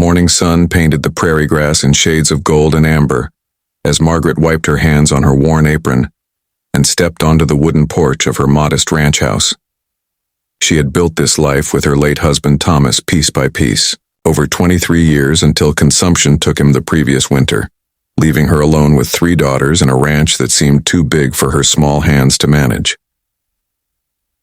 morning sun painted the prairie grass in shades of gold and amber, as Margaret wiped her hands on her worn apron and stepped onto the wooden porch of her modest ranch house. She had built this life with her late husband Thomas piece by piece, over 23 years until consumption took him the previous winter, leaving her alone with 3 daughters and a ranch that seemed too big for her small hands to manage.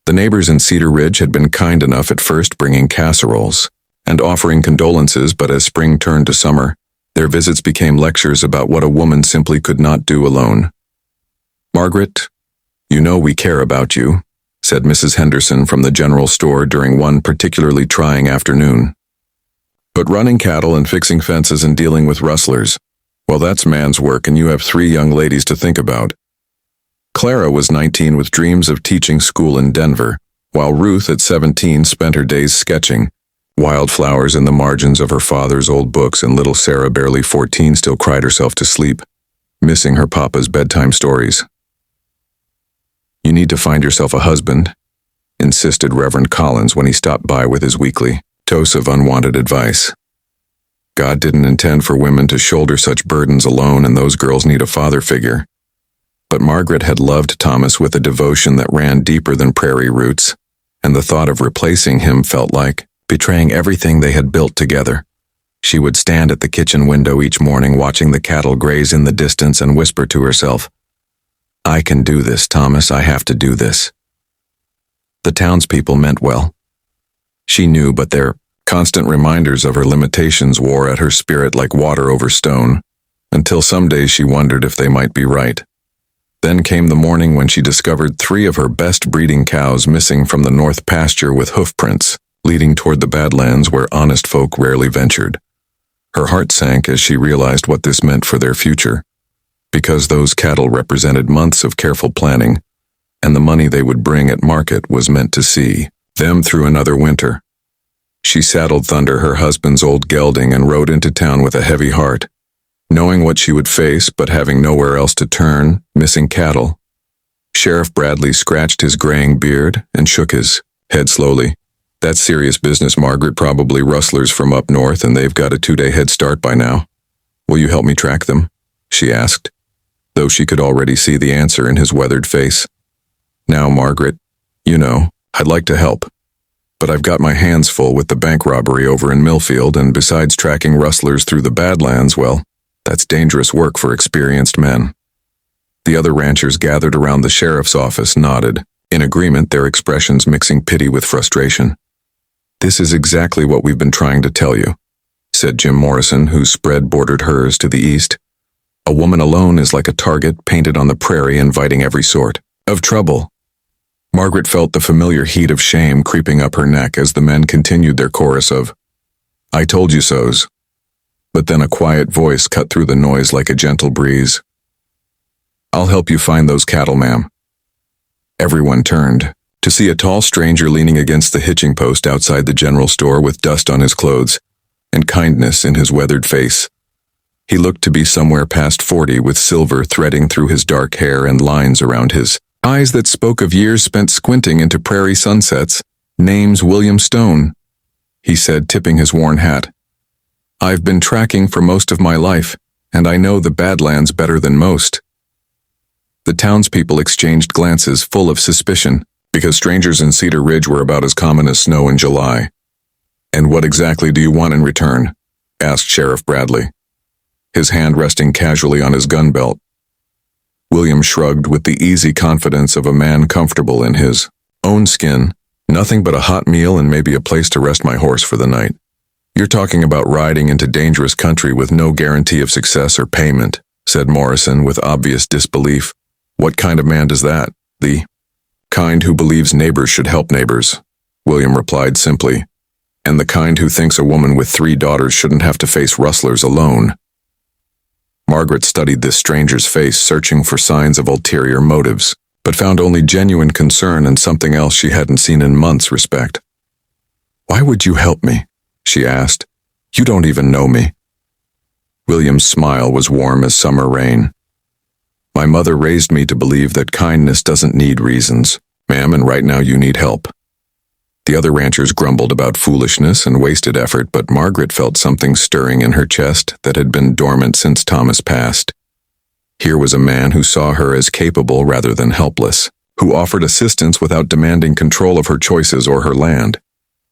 The neighbors in Cedar Ridge had been kind enough at first bringing casseroles and offering condolences, but as spring turned to summer, their visits became lectures about what a woman simply could not do alone. "Margaret, you know we care about you," said Mrs. Henderson from the general store during one particularly trying afternoon. "But running cattle and fixing fences and dealing with rustlers, well, that's man's work, and you have 3 young ladies to think about." Clara was 19 with dreams of teaching school in Denver, while Ruth at 17 spent her days sketching, wildflowers in the margins of her father's old books, and little Sarah, barely 14, still cried herself to sleep, missing her papa's bedtime stories. "You need to find yourself a husband," insisted Reverend Collins when he stopped by with his weekly dose of unwanted advice. "God didn't intend for women to shoulder such burdens alone, and those girls need a father figure." But Margaret had loved Thomas with a devotion that ran deeper than prairie roots, and the thought of replacing him felt like betraying everything they had built together. She would stand at the kitchen window each morning watching the cattle graze in the distance and whisper to herself, "I can do this, Thomas, I have to do this." The townspeople meant well. She knew, but their constant reminders of her limitations wore at her spirit like water over stone, until some days she wondered if they might be right. Then came the morning when she discovered 3 of her best breeding cows missing from the north pasture with hoof prints, leading toward the Badlands where honest folk rarely ventured. Her heart sank as she realized what this meant for their future, because those cattle represented months of careful planning, and the money they would bring at market was meant to see them through another winter. She saddled Thunder, her husband's old gelding, and rode into town with a heavy heart, knowing what she would face but having nowhere else to turn, missing cattle. Sheriff Bradley scratched his graying beard and shook his head slowly. "That's serious business, Margaret, probably rustlers from up north, and they've got a 2-day head start by now. Will you help me track them?" she asked, though she could already see the answer in his weathered face. "Now, Margaret, you know, I'd like to help, but I've got my hands full with the bank robbery over in Millfield, and besides tracking rustlers through the Badlands, well, that's dangerous work for experienced men." The other ranchers gathered around the sheriff's office nodded, in agreement, their expressions mixing pity with frustration. "This is exactly what we've been trying to tell you," said Jim Morrison, whose spread bordered hers to the east. "A woman alone is like a target painted on the prairie, inviting every sort of trouble." Margaret felt the familiar heat of shame creeping up her neck as the men continued their chorus of, "I told you so's." But then a quiet voice cut through the noise like a gentle breeze. "I'll help you find those cattle, ma'am." Everyone turned to see a tall stranger leaning against the hitching post outside the general store with dust on his clothes and kindness in his weathered face. He looked to be somewhere past 40, with silver threading through his dark hair and lines around his eyes that spoke of years spent squinting into prairie sunsets. "Name's William Stone," he said, tipping his worn hat. "I've been tracking for most of my life, and I know the Badlands better than most." The townspeople exchanged glances full of suspicion, because strangers in Cedar Ridge were about as common as snow in July. "And what exactly do you want in return?" asked Sheriff Bradley, his hand resting casually on his gun belt. William shrugged with the easy confidence of a man comfortable in his own skin. "Nothing but a hot meal and maybe a place to rest my horse for the night." "You're talking about riding into dangerous country with no guarantee of success or payment," said Morrison with obvious disbelief. "What kind of man does that?" "The kind who believes neighbors should help neighbors," William replied simply. "And the kind who thinks a woman with 3 daughters shouldn't have to face rustlers alone." Margaret studied this stranger's face, searching for signs of ulterior motives, but found only genuine concern and something else she hadn't seen in months: respect. "Why would you help me?" she asked. "You don't even know me." William's smile was warm as summer rain. "My mother raised me to believe that kindness doesn't need reasons, ma'am, and right now you need help." The other ranchers grumbled about foolishness and wasted effort, but Margaret felt something stirring in her chest that had been dormant since Thomas passed. Here was a man who saw her as capable rather than helpless, who offered assistance without demanding control of her choices or her land.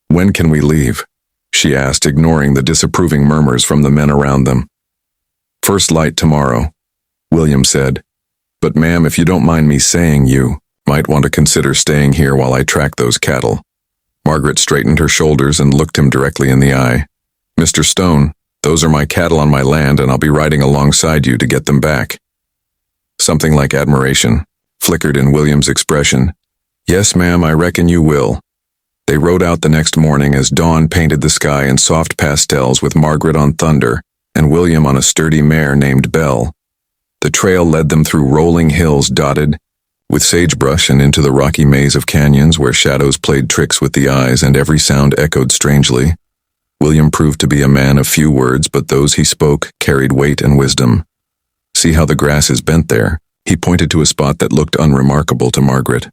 "When can we leave?" she asked, ignoring the disapproving murmurs from the men around them. "First light tomorrow," William said. "But ma'am, if you don't mind me saying, you might want to consider staying here while I track those cattle." Margaret straightened her shoulders and looked him directly in the eye. "Mr. Stone, those are my cattle on my land, and I'll be riding alongside you to get them back." Something like admiration flickered in William's expression. "Yes, ma'am, I reckon you will." They rode out the next morning as dawn painted the sky in soft pastels, with Margaret on Thunder and William on a sturdy mare named Belle. The trail led them through rolling hills dotted with sagebrush and into the rocky maze of canyons where shadows played tricks with the eyes and every sound echoed strangely. William proved to be a man of few words, but those he spoke carried weight and wisdom. "See how the grass is bent there?" He pointed to a spot that looked unremarkable to Margaret.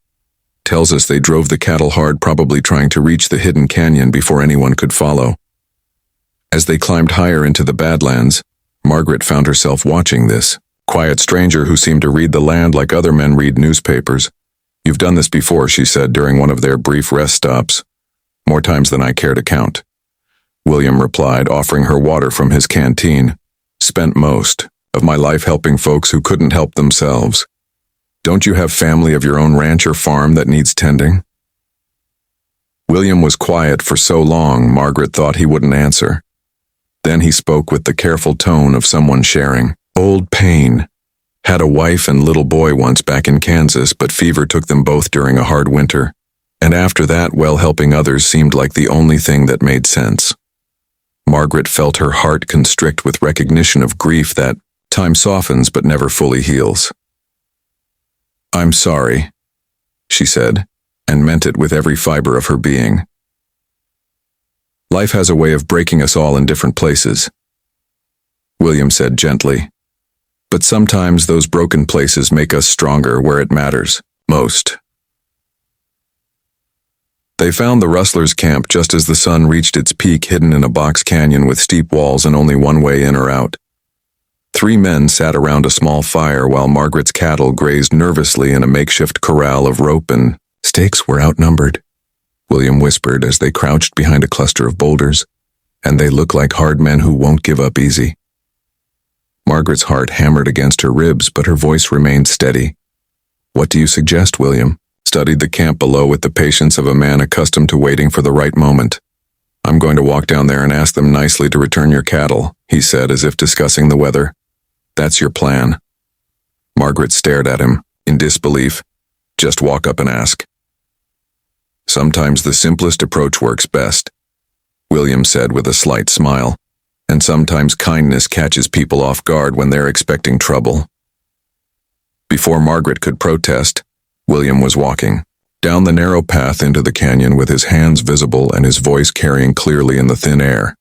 "Tells us they drove the cattle hard, probably trying to reach the hidden canyon before anyone could follow." As they climbed higher into the Badlands, Margaret found herself watching this quiet stranger who seemed to read the land like other men read newspapers. "You've done this before," she said during one of their brief rest stops. "More times than I care to count," William replied, offering her water from his canteen. "Spent most of my life helping folks who couldn't help themselves. Don't you have family of your own ranch or farm that needs tending?" William was quiet for so long, Margaret thought he wouldn't answer. Then he spoke with the careful tone of someone sharing. "Old Payne had a wife and little boy once back in Kansas, but fever took them both during a hard winter. And after that, well, helping others seemed like the only thing that made sense." Margaret felt her heart constrict with recognition of grief that time softens but never fully heals. "I'm sorry," she said, and meant it with every fiber of her being. "Life has a way of breaking us all in different places," William said gently. "But sometimes those broken places make us stronger where it matters most." They found the rustlers' camp just as the sun reached its peak, hidden in a box canyon with steep walls and only one way in or out. 3 men sat around a small fire while Margaret's cattle grazed nervously in a makeshift corral of rope and stakes. "Were outnumbered," William whispered as they crouched behind a cluster of boulders, "and they look like hard men who won't give up easy." Margaret's heart hammered against her ribs, but her voice remained steady. "What do you suggest?" William studied the camp below with the patience of a man accustomed to waiting for the right moment. "I'm going to walk down there and ask them nicely to return your cattle," he said, as if discussing the weather. "That's your plan?" Margaret stared at him, in disbelief. "Just walk up and ask." "Sometimes the simplest approach works best," William said with a slight smile. "And sometimes kindness catches people off guard when they're expecting trouble." Before Margaret could protest, William was walking down the narrow path into the canyon with his hands visible and his voice carrying clearly in the thin air.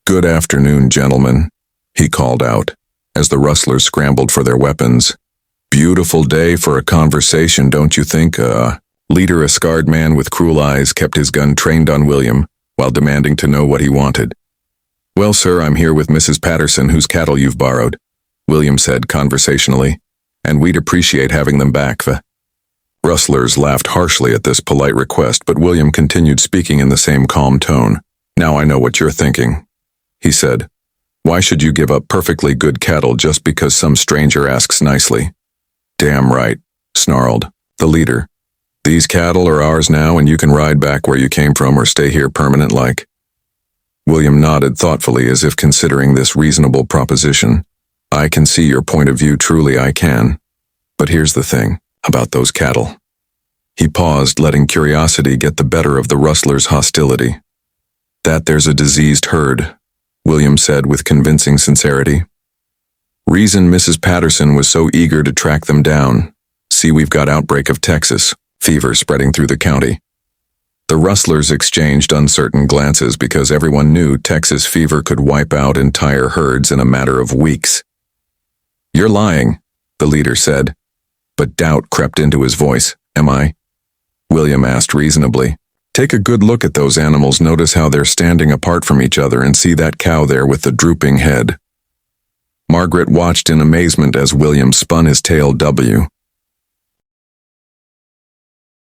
"Good afternoon, gentlemen," he called out, as the rustlers scrambled for their weapons. "Beautiful day for a conversation, don't you think?" Leader, a scarred man with cruel eyes, kept his gun trained on William while demanding to know what he wanted. "Well, sir, I'm here with Mrs. Patterson, whose cattle you've borrowed," William said conversationally, "and we'd appreciate having them back." The rustlers laughed harshly at this polite request, but William continued speaking in the same calm tone. "Now I know what you're thinking," he said. "Why should you give up perfectly good cattle just because some stranger asks nicely?" "Damn right," snarled the leader. "These cattle are ours now, and you can ride back where you came from or stay here permanent like." William nodded thoughtfully, as if considering this reasonable proposition. "I can see your point of view, truly I can. But here's the thing about those cattle." He paused, letting curiosity get the better of the rustlers' hostility. "That there's a diseased herd," William said with convincing sincerity. "Reason Mrs. Patterson was so eager to track them down. See, we've got outbreak of Texas fever spreading through the county." The rustlers exchanged uncertain glances because everyone knew Texas fever could wipe out entire herds in a matter of weeks. "You're lying," the leader said, but doubt crept into his voice. "Am I?" William asked reasonably. Take a good look at those animals, notice how they're standing apart from each other, and see that cow there with the drooping head. Margaret watched in amazement as William spun his tail W.